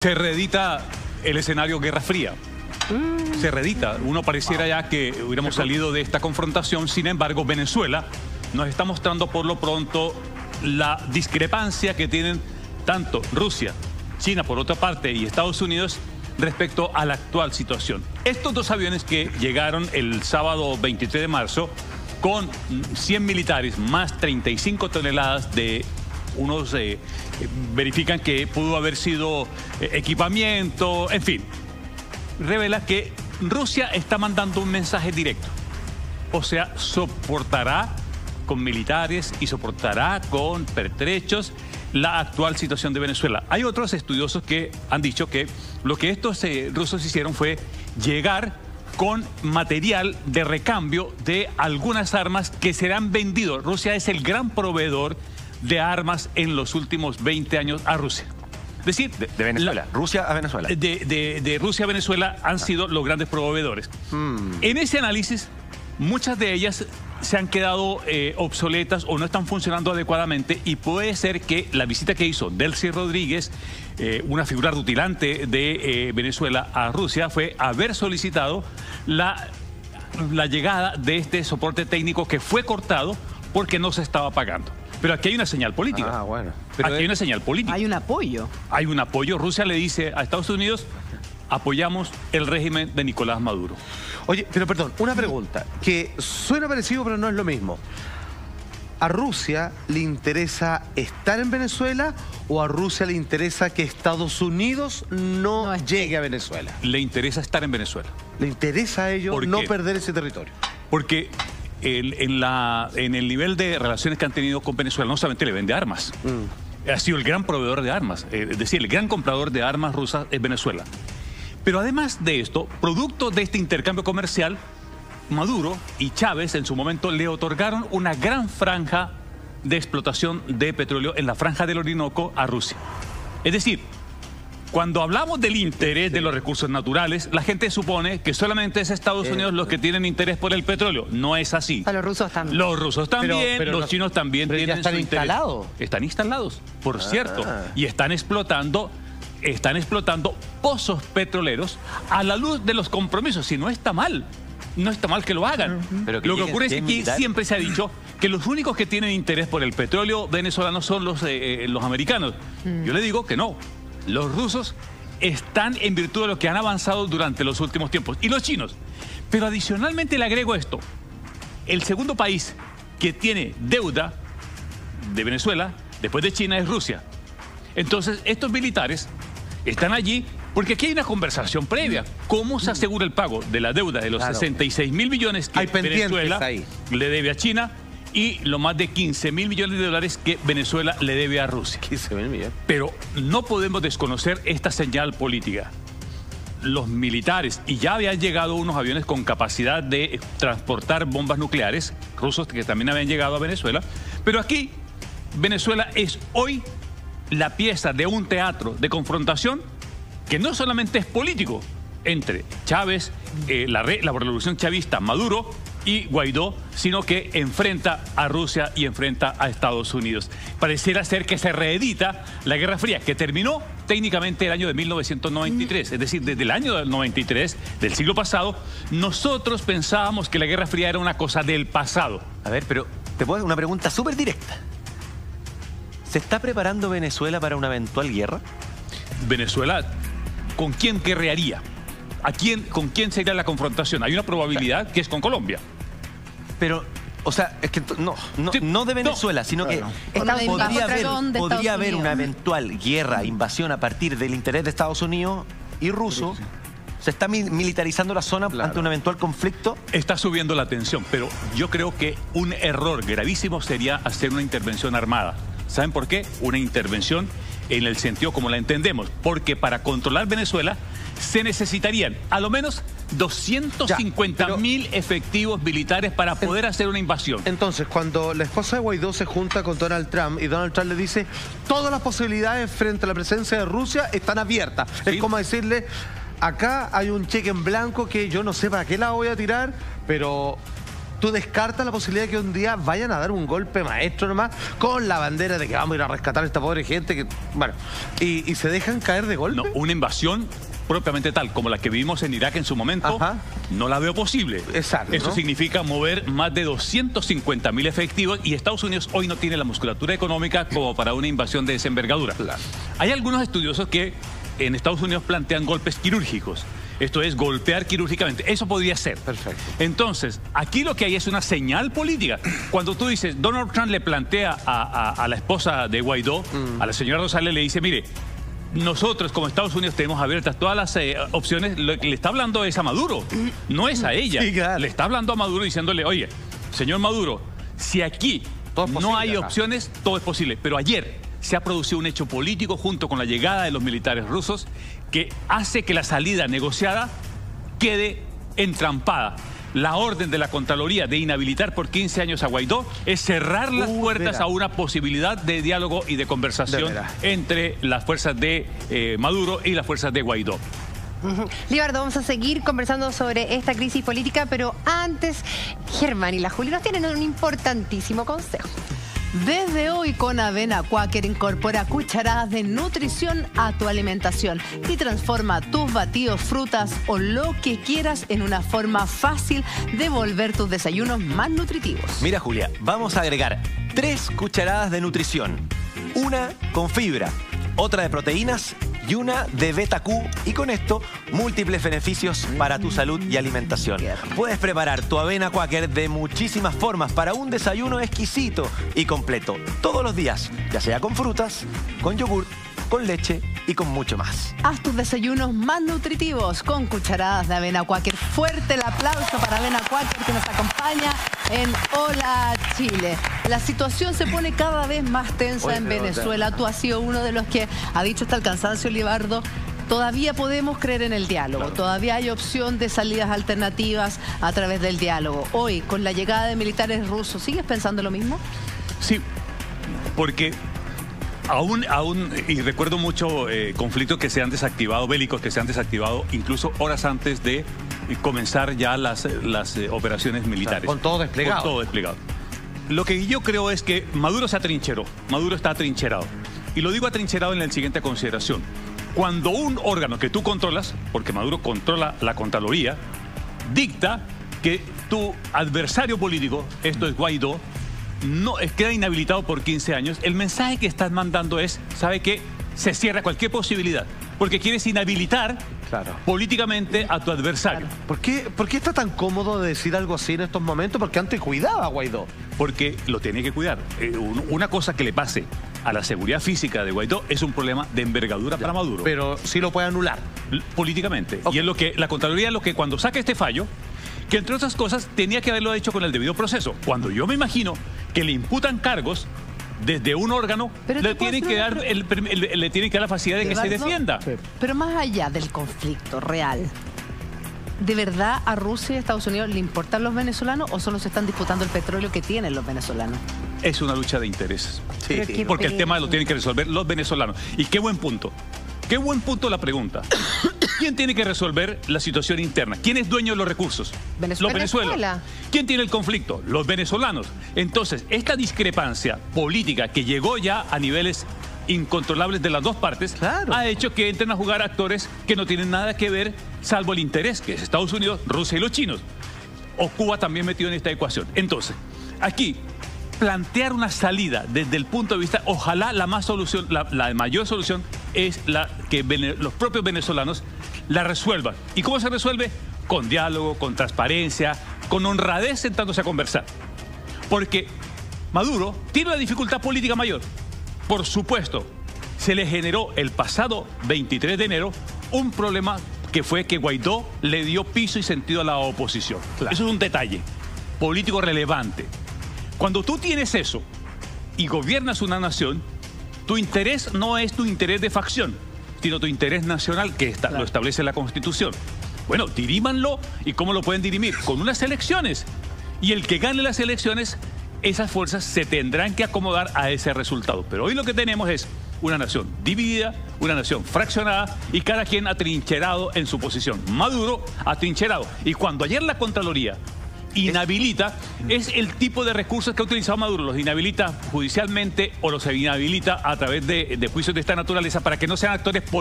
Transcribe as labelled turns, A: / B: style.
A: Se reedita el escenario Guerra Fría. Se reedita. Uno pareciera ya que hubiéramos salido de esta confrontación. Sin embargo, Venezuela nos está mostrando por lo pronto la discrepancia que tienen tanto Rusia, China por otra parte y Estados Unidos respecto a la actual situación. Estos dos aviones que llegaron el sábado 23 de marzo con 100 militares más 35 toneladas de unos verifican que pudo haber sido equipamiento, en fin. Revela que Rusia está mandando un mensaje directo. O sea, soportará con militares y soportará con pertrechos la actual situación de Venezuela. Hay otros estudiosos que han dicho que lo que estos rusos hicieron fue llegar con material de recambio de algunas armas que serán vendidos. Rusia es el gran proveedor de armas en los últimos 20 años a Rusia. Es decir,
B: de Venezuela, Rusia a Venezuela.
A: De Rusia a Venezuela han sido los grandes proveedores. En ese análisis, muchas de ellas se han quedado obsoletas o no están funcionando adecuadamente, y puede ser que la visita que hizo Delcy Rodríguez, una figura rutilante de Venezuela a Rusia, fue haber solicitado la llegada de este soporte técnico que fue cortado porque no se estaba pagando. Pero aquí hay una señal política.
B: Ah, bueno.
A: Pero aquí hay una señal política.
C: Hay un apoyo.
A: Hay un apoyo. Rusia le dice a Estados Unidos: apoyamos el régimen de Nicolás Maduro.
D: Oye, pero perdón, una pregunta que suena parecido pero no es lo mismo. ¿A Rusia le interesa estar en Venezuela o a Rusia le interesa que Estados Unidos no llegue a Venezuela?
A: Le interesa estar en Venezuela.
D: ¿Le interesa a ellos no perder ese territorio?
A: Porque en el nivel de relaciones que han tenido con Venezuela, no solamente le vende armas, ha sido el gran proveedor de armas, es decir, el gran comprador de armas rusas es Venezuela. Pero además de esto, producto de este intercambio comercial, Maduro y Chávez en su momento le otorgaron una gran franja de explotación de petróleo en la franja del Orinoco a Rusia. Es decir, cuando hablamos del interés de los recursos naturales, la gente supone que solamente es Estados Unidos los que tienen interés por el petróleo. No es así.
C: A los rusos también.
A: Los rusos también, pero los chinos también tienen
D: su interés. ¿Están instalados?
A: Están instalados, por cierto, y están explotando pozos petroleros a la luz de los compromisos. Y no está mal. No está mal que lo hagan. Pero lo que ocurre es que siempre se ha dicho que los únicos que tienen interés por el petróleo venezolano son los americanos. Yo le digo que no. Los rusos están en virtud de lo que han avanzado durante los últimos tiempos. Y los chinos. Pero adicionalmente le agrego esto. El segundo país que tiene deuda de Venezuela, después de China, es Rusia. Entonces, estos militares están allí porque aquí hay una conversación previa. ¿Cómo se asegura el pago de la deuda de los 66.000 millones que Venezuela le debe a China y los más de 15.000 millones de dólares que Venezuela le debe a Rusia?
D: 15.000 millones.
A: Pero no podemos desconocer esta señal política. Los militares, y ya habían llegado unos aviones con capacidad de transportar bombas nucleares, rusos que también habían llegado a Venezuela, pero aquí Venezuela es hoy la pieza de un teatro de confrontación que no solamente es político entre Chávez, la revolución chavista, Maduro y Guaidó, sino que enfrenta a Rusia y enfrenta a Estados Unidos. Pareciera ser que se reedita la Guerra Fría, que terminó técnicamente el año de 1993, es decir, desde el año del 93 del siglo pasado, nosotros pensábamos que la Guerra Fría era una cosa del pasado.
B: A ver, pero te puedo hacer una pregunta súper directa. ¿Se está preparando Venezuela para una eventual guerra?
A: Venezuela, ¿con quién guerrearía? ¿Con quién sería la confrontación? Hay una probabilidad que es con Colombia.
B: Pero, o sea, es que no de Venezuela, sino que podría haber una eventual guerra, invasión a partir del interés de Estados Unidos y ruso. ¿Se está militarizando la zona ante un eventual conflicto?
A: Está subiendo la tensión, pero yo creo que un error gravísimo sería hacer una intervención armada. ¿Saben por qué? Una intervención en el sentido como la entendemos. Porque para controlar Venezuela se necesitarían a lo menos 250.000 efectivos militares para poder hacer una invasión.
D: Entonces, cuando la esposa de Guaidó se junta con Donald Trump y Donald Trump le dice todas las posibilidades frente a la presencia de Rusia están abiertas. ¿Sí? Es como decirle, acá hay un cheque en blanco que yo no sé para qué lado voy a tirar, pero tú descartas la posibilidad de que un día vayan a dar un golpe maestro nomás con la bandera de que vamos a ir a rescatar a esta pobre gente que, bueno, y se dejan caer de golpe.
A: No, una invasión propiamente tal como la que vivimos en Irak en su momento, no la veo posible.
D: Exacto.
A: Eso significa mover más de 250.000 efectivos y Estados Unidos hoy no tiene la musculatura económica como para una invasión de esa envergadura.
D: Claro.
A: Hay algunos estudiosos que en Estados Unidos plantean golpes quirúrgicos. Esto es golpear quirúrgicamente. Eso podría ser.
D: Perfecto.
A: Entonces, aquí lo que hay es una señal política. Cuando tú dices, Donald Trump le plantea a la esposa de Guaidó, a la señora Rosales, le dice, mire, nosotros como Estados Unidos tenemos abiertas todas las opciones. Lo que le está hablando es a Maduro, no es a ella.
D: Sí, claro.
A: Le está hablando a Maduro diciéndole, oye, señor Maduro, si aquí no hay opciones, todo es posible. Pero ayer se ha producido un hecho político junto con la llegada de los militares rusos que hace que la salida negociada quede entrampada. La orden de la Contraloría de inhabilitar por 15 años a Guaidó es cerrar las puertas a una posibilidad de diálogo y de conversación entre las fuerzas de Maduro y las fuerzas de Guaidó.
C: Libardo, vamos a seguir conversando sobre esta crisis política, pero antes, Germán y la Juli nos tienen un importantísimo consejo.
E: Desde hoy con Avena Quaker incorpora cucharadas de nutrición a tu alimentación y transforma tus batidos, frutas o lo que quieras en una forma fácil de volver tus desayunos más nutritivos.
B: Mira, Julia, vamos a agregar 3 cucharadas de nutrición. Una con fibra, otra de proteínas y una de beta Q, y con esto múltiples beneficios para tu salud y alimentación. Puedes preparar tu avena Quaker de muchísimas formas para un desayuno exquisito y completo todos los días, ya sea con frutas, con yogur, con leche y con mucho más.
E: Haz tus desayunos más nutritivos con cucharadas de Avena Quaker. Fuerte el aplauso para Avena Quaker que nos acompaña en Hola Chile. La situación se pone cada vez más tensa en Venezuela. Tú has sido uno de los que ha dicho hasta el cansancio, Libardo. Todavía podemos creer en el diálogo, todavía hay opción de salidas alternativas a través del diálogo. Hoy, con la llegada de militares rusos, ¿sigues pensando lo mismo?
A: Sí, porque aún y recuerdo mucho conflictos que se han desactivado, bélicos que se han desactivado, incluso horas antes de comenzar ya las operaciones militares.
D: Con todo desplegado.
A: Con todo desplegado. Lo que yo creo es que Maduro se atrincheró, Maduro está atrincherado. Y lo digo atrincherado en la siguiente consideración. Cuando un órgano que tú controlas, porque Maduro controla la Contraloría, dicta que tu adversario político, esto es Guaidó, no queda inhabilitado por 15 años, el mensaje que estás mandando es, ¿sabe qué? Se cierra cualquier posibilidad, porque quieres inhabilitar políticamente a tu adversario.
D: ¿Por qué está tan cómodo de decir algo así en estos momentos? Porque antes cuidaba a Guaidó.
A: Porque lo tiene que cuidar. Una cosa que le pase a la seguridad física de Guaidó es un problema de envergadura para Maduro.
D: Pero sí lo puede anular.
A: Políticamente. Y es lo que la Contraloría, lo que cuando saca este fallo, que entre otras cosas tenía que haberlo hecho con el debido proceso. Cuando yo me imagino que le imputan cargos desde un órgano, le tienen que dar la facilidad de que se defienda.
E: Pero más allá del conflicto real, ¿de verdad a Rusia y a Estados Unidos le importan los venezolanos o solo se están disputando el petróleo que tienen los venezolanos?
A: Es una lucha de intereses. Sí. Porque el tema lo tienen que resolver los venezolanos. Y qué buen punto. Qué buen punto la pregunta. ¿Quién tiene que resolver la situación interna? ¿Quién es dueño de los recursos? Los venezolanos. ¿Quién tiene el conflicto? Los venezolanos. Entonces, esta discrepancia política que llegó ya a niveles incontrolables de las dos partes, ha hecho que entren a jugar actores que no tienen nada que ver, salvo el interés, que es Estados Unidos, Rusia y los chinos. O Cuba también metido en esta ecuación. Entonces, aquí, plantear una salida desde el punto de vista, ojalá la mayor solución es la que los propios venezolanos la resuelvan. ¿Y cómo se resuelve? Con diálogo, con transparencia, con honradez, sentándose a conversar. Porque Maduro tiene una dificultad política mayor. Por supuesto, se le generó el pasado 23 de enero un problema que fue que Guaidó le dio piso y sentido a la oposición. Eso es un detalle político relevante. Cuando tú tienes eso y gobiernas una nación, tu interés no es tu interés de facción, sino tu interés nacional que lo establece la Constitución. Bueno, dirímanlo. ¿Y cómo lo pueden dirimir? Con unas elecciones. Y el que gane las elecciones, esas fuerzas se tendrán que acomodar a ese resultado. Pero hoy lo que tenemos es una nación dividida, una nación fraccionada y cada quien atrincherado en su posición. Maduro atrincherado. Y cuando ayer la Contraloría inhabilita, es el tipo de recursos que ha utilizado Maduro. Los inhabilita judicialmente o los inhabilita a través de juicios de esta naturaleza para que no sean actores políticos.